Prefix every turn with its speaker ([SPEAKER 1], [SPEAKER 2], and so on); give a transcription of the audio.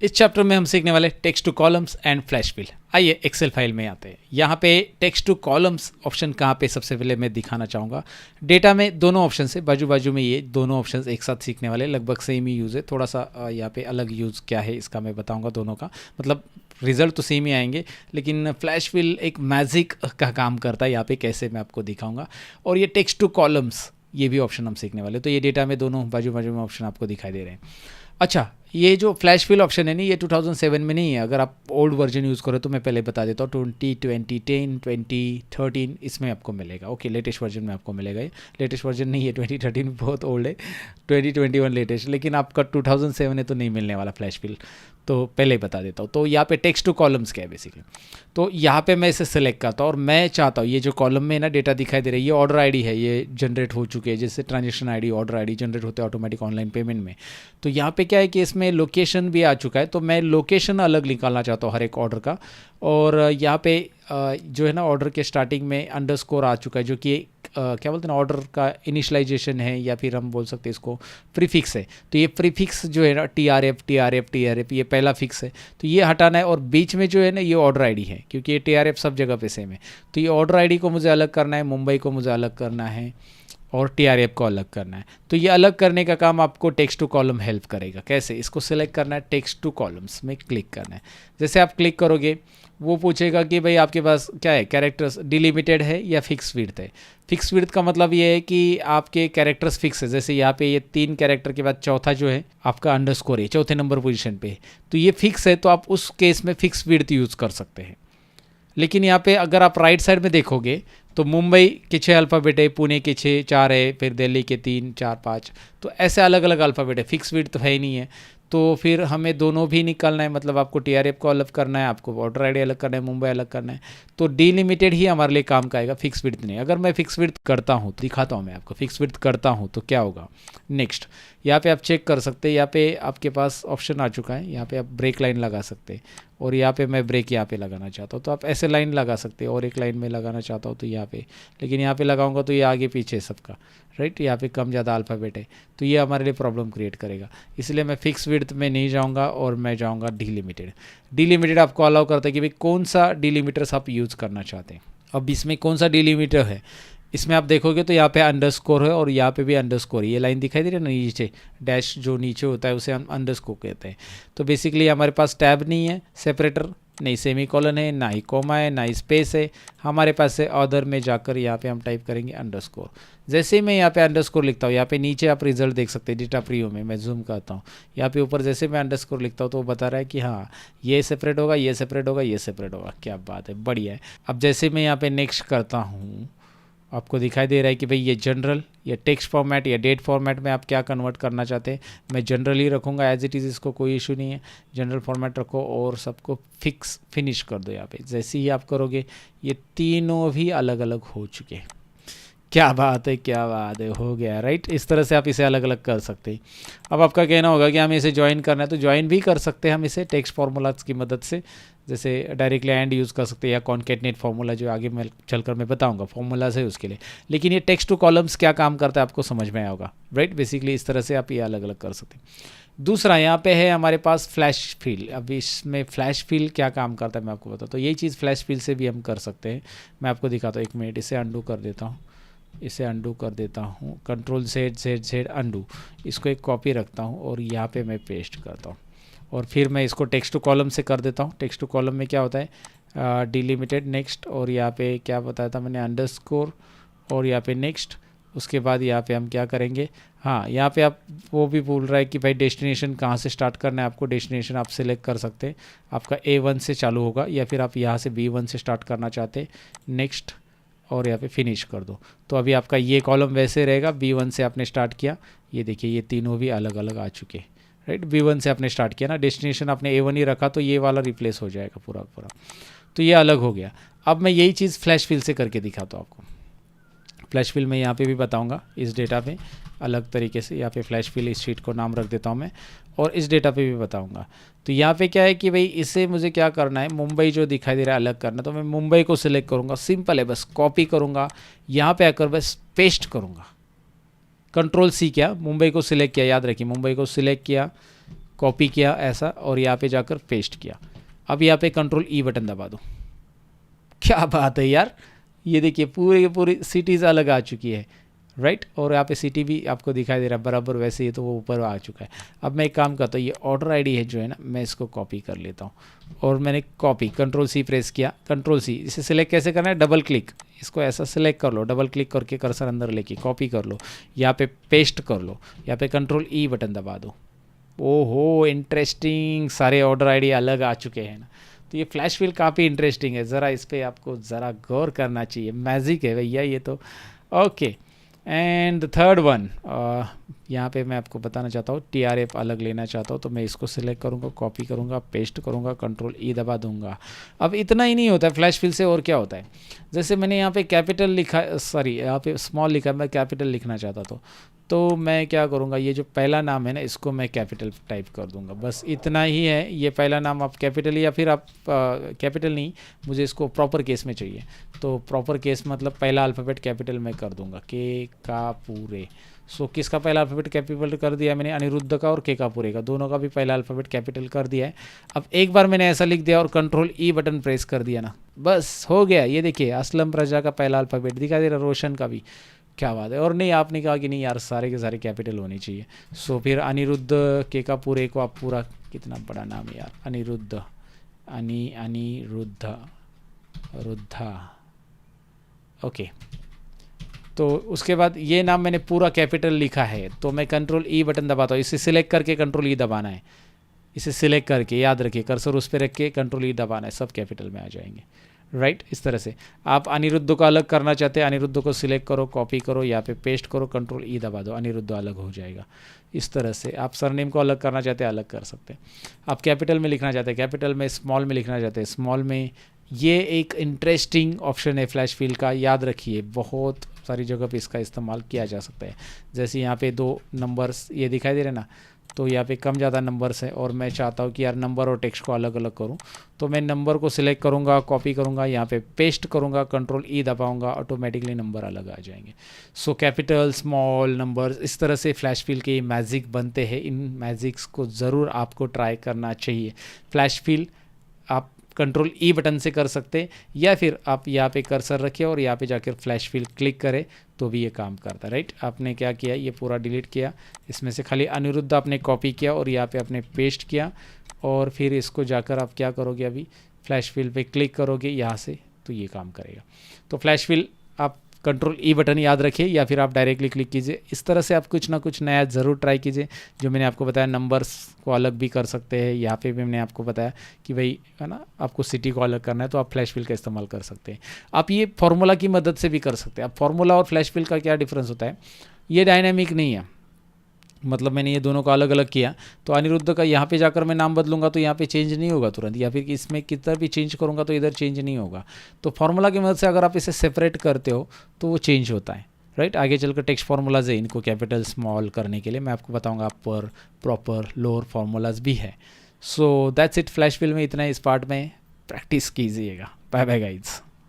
[SPEAKER 1] इस चैप्टर में हम सीखने वाले text to columns and flash fill. आइए एक्सेल फाइल में आते हैं। यहाँ पे टेक्स्ट टू कॉलम्स ऑप्शन कहाँ पे सबसे पहले मैं दिखाना चाहूँगा। डेटा में दोनों ऑप्शन से बाजू बाजू में ये दोनों ऑप्शंस एक साथ सीखने वाले, लगभग सेम ही यूज़ है। थोड़ा सा यहाँ पे अलग यूज़ क्या है इसका मैं बताऊँगा दोनों का, मतलब रिजल्ट तो सेम ही आएंगे, लेकिन फ्लैश फिल एक मैजिक का काम करता है। यहाँ पे कैसे मैं आपको दिखाऊँगा। और ये टेक्स्ट टू कॉलम्स ये भी ऑप्शन हम सीखने वाले, तो ये डेटा में दोनों बाजू बाजू में ऑप्शन आपको दिखाई दे रहे हैं। अच्छा, ये जो फ्लैश फिल ऑप्शन है नहीं, ये 2007 में नहीं है। अगर आप ओल्ड वर्जन यूज़ करो तो मैं पहले बता देता हूँ, 2010, 2013 इसमें आपको मिलेगा। ओके, लेटेस्ट वर्जन में आपको मिलेगा। ये लेटेस्ट वर्जन नहीं है, 2013 बहुत ओल्ड है, 2021 लेटेस्ट, लेकिन आपका 2007 है तो नहीं मिलने वाला फ्लैश फिल, तो पहले ही बता देता हूँ। तो यहाँ पे टेक्स्ट टू कॉलम्स क्या है बेसिकली, तो यहाँ पे मैं इसे सेलेक्ट करता हूँ और मैं चाहता हूँ ये जो कॉलम में ना डेटा दिखाई दे रही है, ये ऑर्डर आईडी है, ये जनरेट हो चुके हैं। जैसे transaction ID, order ID generate होते हैं ऑटोमेटिक ऑनलाइन पेमेंट में। तो यहाँ पे क्या है कि इसमें लोकेशन भी आ चुका है, तो मैं लोकेशन अलग निकालना चाहता हूँ हर एक ऑर्डर का। और यहाँ पे जो है ना ऑर्डर के स्टार्टिंग में अंडरस्कोर आ चुका है, जो कि क्या बोलते हैं ना ऑर्डर का इनिशलाइजेशन है, या फिर हम बोल सकते हैं इसको प्रीफिक्स है। तो ये प्रीफिक्स जो है ना TRF ये पहला फिक्स है, तो ये हटाना है। और बीच में जो है ना ये ऑर्डर आईडी है, क्योंकि ये TRF सब जगह पे सेम है। तो ये ऑर्डर आईडी को मुझे अलग करना है, मुंबई को मुझे अलग करना है, और TRF को अलग करना है। तो ये अलग करने का काम आपको टेक्स्ट टू कॉलम हेल्प करेगा। कैसे, इसको सिलेक्ट करना है, टेक्स्ट टू कॉलम्स में क्लिक करना है। जैसे आप क्लिक करोगे वो पूछेगा कि भाई आपके पास क्या है, कैरेक्टर्स डिलिमिटेड है या फिक्स विड्थ है। फिक्स विड्थ का मतलब ये है कि आपके कैरेक्टर्स फिक्स है। जैसे यहाँ पे ये 3 कैरेक्टर के बाद चौथा जो है आपका अंडरस्कोर है, चौथे नंबर पोजीशन पे है, तो ये फिक्स है, तो आप उस केस में फिक्स विड्थ यूज़ कर सकते हैं। लेकिन यहाँ पे अगर आप राइट साइड में देखोगे तो मुंबई के 6 अल्फ़ाबेट है, पुणे के 4 है, फिर दिल्ली के 3, 4, 5, तो ऐसे अलग अलग अल्फ़ाबेट है। फिक्स विड्थ तो है ही नहीं है, तो फिर हमें दोनों भी निकालना है। मतलब आपको TRF को अलग करना है, आपको ऑर्डर आईडी अलग करना है, मुंबई अलग करना है। तो डिलिमिटेड ही हमारे लिए काम का आएगा, फिक्स विड्थ नहीं। अगर मैं फिक्स विड्थ करता हूँ, दिखाता हूँ मैं आपको, फिक्स विड्थ करता हूँ तो क्या होगा। नेक्स्ट यहाँ पे आप चेक कर सकते हैं, यहाँ पे आपके पास ऑप्शन आ चुका है। यहाँ पे आप ब्रेक लाइन लगा सकते हैं, और यहाँ पे मैं ब्रेक यहाँ पे लगाना चाहता हूँ तो आप ऐसे लाइन लगा सकते हैं। और एक लाइन में लगाना चाहता हूँ तो यहाँ पे, लेकिन यहाँ पे लगाऊंगा तो ये आगे पीछे सबका राइट, यहाँ पे कम ज़्यादा अल्फ़ाबेट है, तो ये हमारे लिए प्रॉब्लम क्रिएट करेगा। इसलिए मैं फिक्स विड्थ में नहीं जाऊँगा और मैं जाऊँगा डिलिमिटेड। डिलिमिटेड आपको अलाउ करता है कि भाई कौन सा डिलिमिटर्स आप यूज़ करना चाहते हैं। अब इसमें कौन सा डिलिमिटर है, इसमें आप देखोगे तो यहाँ पे अंडरस्कोर है और यहाँ पे भी अंडरस्कोर है। ये लाइन दिखाई दे रही है ना नीचे, डैश जो नीचे होता है उसे हम अंडरस्कोर कहते हैं। तो बेसिकली हमारे पास टैब नहीं है, सेपरेटर नहीं, सेमीकोलन है, ना ही कोमा है, ना ही स्पेस है। हमारे पास है अदर में जाकर यहाँ पे हम टाइप करेंगे अंडरस्कोर। जैसे ही मैं यहाँ पे अंडरस्कोर लिखता हूँ, यहाँ पे नीचे आप रिजल्ट देख सकते हैं डेटा प्रीव्यू में, मैं जूम करता हूँ। यहाँ पे ऊपर जैसे मैं अंडरस्कोर लिखता हूँ तो वो बता रहा है कि हाँ ये सेपरेट होगा, ये सेपरेट होगा, ये सेपरेट होगा। क्या बात है, बढ़िया है। अब जैसे मैं यहाँ पे नेक्स्ट करता हूँ, आपको दिखाई दे रहा है कि भाई ये जनरल या टेक्स्ट फॉर्मेट या डेट फॉर्मेट में आप क्या कन्वर्ट करना चाहते हैं। मैं जनरल ही रखूँगा एज इट इज़, इसको कोई इशू नहीं है। जनरल फॉर्मेट रखो और सबको फिनिश कर दो। यहाँ पे जैसे ही आप करोगे ये तीनों भी अलग अलग हो चुके हैं। क्या बात है, क्या बात है, हो गया राइट। इस तरह से आप इसे अलग अलग कर सकते हैं। अब आपका कहना होगा कि हमें इसे ज्वाइन करना है, तो ज्वाइन भी कर सकते हैं हम इसे टेक्स्ट फार्मूलाज की मदद से। जैसे डायरेक्टली एंड यूज़ कर सकते हैं, या कॉन्केटनेट फार्मूला जो आगे मैं चलकर मैं बताऊंगा फार्मूलाज है उसके लिए। लेकिन ये टेक्स्ट टू कॉलम्स क्या काम करता है आपको समझ में आया होगा राइट। बेसिकली इस तरह से आप ये अलग अलग कर सकते हैं। दूसरा यहाँ पे है हमारे पास फ्लैश फिल। अब इसमें फ्लैश फिल क्या काम करता है मैं आपको बताता हूँ। यही चीज़ फ्लैश फिल से भी हम कर सकते हैं। मैं आपको दिखाता हूँ, 1 मिनट, इसे अंडू कर देता हूँ, इसे अंडू कर देता हूँ, Ctrl+Z अंडू। इसको एक कॉपी रखता हूँ और यहाँ पे मैं पेस्ट करता हूँ, और फिर मैं इसको टेक्स्ट टू कॉलम से कर देता हूँ। टेक्स्ट टू कॉलम में क्या होता है, डिलिमिटेड, नेक्स्ट, और यहाँ पे क्या बताया था मैंने, अंडरस्कोर, और यहाँ पे नेक्स्ट। उसके बाद यहाँ पे हम क्या करेंगे, हाँ यहाँ पे आप वो भी बोल रहा है कि भाई डेस्टिनेशन कहाँ से स्टार्ट करना है आपको। डेस्टिनेशन आप सिलेक्ट कर सकते हैं, आपका A1 से चालू होगा, या फिर आप यहाँ से B1 से स्टार्ट करना चाहते हैं। नेक्स्ट, और यहाँ पे फिनिश कर दो। तो अभी आपका ये कॉलम वैसे रहेगा, B1 से आपने स्टार्ट किया, ये देखिए ये तीनों भी अलग अलग आ चुके हैं राइट। B1 से आपने स्टार्ट किया ना, डेस्टिनेशन आपने A1 ही रखा तो ये वाला रिप्लेस हो जाएगा पूरा पूरा, तो ये अलग हो गया। अब मैं यही चीज़ फ्लैश फिल से करके दिखाता हूँ आपको। फ्लैश फिल में यहाँ पे भी बताऊँगा इस डेटा पे अलग तरीके से। यहाँ पे फ्लैश फिल इस शीट को नाम रख देता हूँ मैं, और इस डेटा पे भी बताऊँगा। तो यहाँ पे क्या है कि भाई इसे मुझे क्या करना है, मुंबई जो दिखाई दे रहा है अलग करना, तो मैं मुंबई को सिलेक्ट करूँगा। सिंपल है, बस कॉपी करूँगा, यहाँ पे आकर बस पेस्ट करूँगा। Ctrl+C किया, मुंबई को सिलेक्ट किया, याद रखिए मुंबई को सिलेक्ट किया, कॉपी किया ऐसा और यहाँ पे जाकर पेस्ट किया। अब यहाँ पे कंट्रोल ई बटन दबा दो। क्या बात है यार, ये देखिए पूरे के पूरी सिटीज़ अलग आ चुकी है, राइट। और यहाँ पे सिटी भी आपको दिखाई दे रहा है बराबर वैसे ही, तो वो ऊपर आ चुका है। अब मैं एक काम करता हूँ, ये ऑर्डर आईडी है जो है ना, मैं इसको कॉपी कर लेता हूँ और मैंने कॉपी कंट्रोल सी प्रेस किया, कंट्रोल सी। इसे सिलेक्ट कैसे करना है, डबल क्लिक, इसको ऐसा सिलेक्ट कर लो, डबल क्लिक करके कर्सर अंदर लेके कॉपी कर लो, यहाँ पे पेस्ट कर लो, यहाँ पे कंट्रोल ई बटन दबा दो। ओहो इंटरेस्टिंग, सारे ऑर्डर आईडी अलग आ चुके हैं ना। तो ये फ्लैश फिल काफ़ी इंटरेस्टिंग है, ज़रा इस पर आपको ज़रा गौर करना चाहिए, मैजिक है भैया ये तो। Okay and the third one, यहाँ पे मैं आपको बताना चाहता हूँ, TRF अलग लेना चाहता हूँ, तो मैं इसको सिलेक्ट करूँगा, कॉपी करूँगा, पेस्ट करूँगा, कंट्रोल ई दबा दूँगा। अब इतना ही नहीं होता है फ्लैश फिल से, और क्या होता है, जैसे मैंने यहाँ पे कैपिटल लिखा, सॉरी यहाँ पे स्मॉल लिखा, मैं कैपिटल लिखना चाहता था, तो मैं क्या करूँगा, ये जो पहला नाम है ना इसको मैं कैपिटल टाइप कर दूँगा, बस इतना ही है। ये पहला नाम आप कैपिटल, या फिर आप कैपिटल नहीं, मुझे इसको प्रॉपर केस में चाहिए, तो प्रॉपर केस मतलब पहला अल्फ़ाबेट कैपिटल मैं कर दूँगा, के का पूरे। सो किसका पहला अल्फ़ाबेट कैपिटल कर दिया मैंने, अनिरुद्ध का और के का पूरे का, दोनों का भी पहला अल्फ़ाबेट कैपिटल कर दिया है। अब एक बार मैंने ऐसा लिख दिया और कंट्रोल ई बटन प्रेस कर दिया ना, बस हो गया। ये देखिए असलम रजा का पहला अल्फ़ाबेट दिखाई दे रहा, रोशन का भी, क्या बात है। और नहीं आपने कहा कि नहीं यार सारे के सारे कैपिटल होने चाहिए, सो फिर अनिरुद्ध के का पूरे को आप पूरा, कितना बड़ा नाम है यार, अनिरुद्ध, अनिरुद्ध रुद्धा, ओके। तो उसके बाद ये नाम मैंने पूरा कैपिटल लिखा है, तो मैं कंट्रोल ई बटन दबाता हूँ, इसे सिलेक्ट करके कंट्रोल ई दबाना है, इसे सिलेक्ट करके याद रखिए, कर्सर उस पर रख के कंट्रोल ई दबाना है, सब कैपिटल में आ जाएंगे, राइट। इस तरह से आप अनिरुद्ध को अलग करना चाहते हैं, अनिरुद्ध को सिलेक्ट करो, कॉपी करो, यहाँ पे पेस्ट करो, कंट्रोल ई दबा दो, अनिरुद्ध अलग हो जाएगा। इस तरह से आप सरनेम को अलग करना चाहते हैं, अलग कर सकते हैं। आप कैपिटल में लिखना चाहते हैं, कैपिटल में, स्मॉल में लिखना चाहते हैं, स्मॉल में। ये एक इंटरेस्टिंग ऑप्शन है फ्लैश फिल का, याद रखिए बहुत सारी जगह पे इसका इस्तेमाल किया जा सकता है। जैसे यहाँ पे 2 नंबर्स ये दिखाई दे रहे ना, तो यहाँ पे कम ज़्यादा नंबर्स है और मैं चाहता हूँ कि यार नंबर और टेक्स्ट को अलग अलग करूँ, तो मैं नंबर को सिलेक्ट करूँगा, कॉपी करूँगा, यहाँ पे पेस्ट करूँगा, कंट्रोल ई दबाऊँगा, ऑटोमेटिकली नंबर अलग आ जाएंगे। सो कैपिटल, स्मॉल, नंबर्स, इस तरह से फ्लैश फिल के मैजिक बनते हैं। इन मैजिक्स को ज़रूर आपको ट्राई करना चाहिए। फ्लैश फिल आप कंट्रोल ई बटन से कर सकते हैं, या फिर आप यहाँ पे कर्सर रखिए और यहाँ पे जाकर फ्लैश फिल क्लिक करें तो भी ये काम करता है, राइट। आपने क्या किया, ये पूरा डिलीट किया, इसमें से खाली अनिरुद्ध आपने कॉपी किया और यहाँ पे आपने पेस्ट किया, और फिर इसको जाकर आप क्या करोगे, अभी फ्लैश फिल पे क्लिक करोगे यहाँ से, तो ये काम करेगा। तो फ्लैश फिल आप कंट्रोल ई बटन याद रखिए, या फिर आप डायरेक्टली क्लिक कीजिए। इस तरह से आप कुछ ना कुछ नया ज़रूर ट्राई कीजिए। जो मैंने आपको बताया, नंबर्स को अलग भी कर सकते हैं, यहाँ पे भी मैंने आपको बताया कि भाई है ना, आपको सिटी को अलग करना है तो आप फ्लैश फिल का इस्तेमाल कर सकते हैं। आप ये फार्मूला की मदद से भी कर सकते हैं। अब फार्मूला और फ्लैश फिल का क्या डिफरेंस होता है, ये डायनामिक नहीं है, मतलब मैंने ये दोनों को अलग अलग किया, तो अनिरुद्ध का यहाँ पे जाकर मैं नाम बदलूंगा तो यहाँ पे चेंज नहीं होगा तुरंत, या फिर इसमें किधर भी चेंज करूँगा तो इधर चेंज नहीं होगा। तो फार्मूला की मदद से अगर आप इसे सेपरेट करते हो तो वो चेंज होता है, राइट। आगे चलकर टेक्स्ट फार्मूलाज है, इनको कैपिटल स्मॉल करने के लिए मैं आपको बताऊँगा, पर प्रॉपर लोअर फार्मूलाज भी है। So that's it, flash fill में इतना, इस पार्ट में प्रैक्टिस कीजिएगा। Bye bye guides.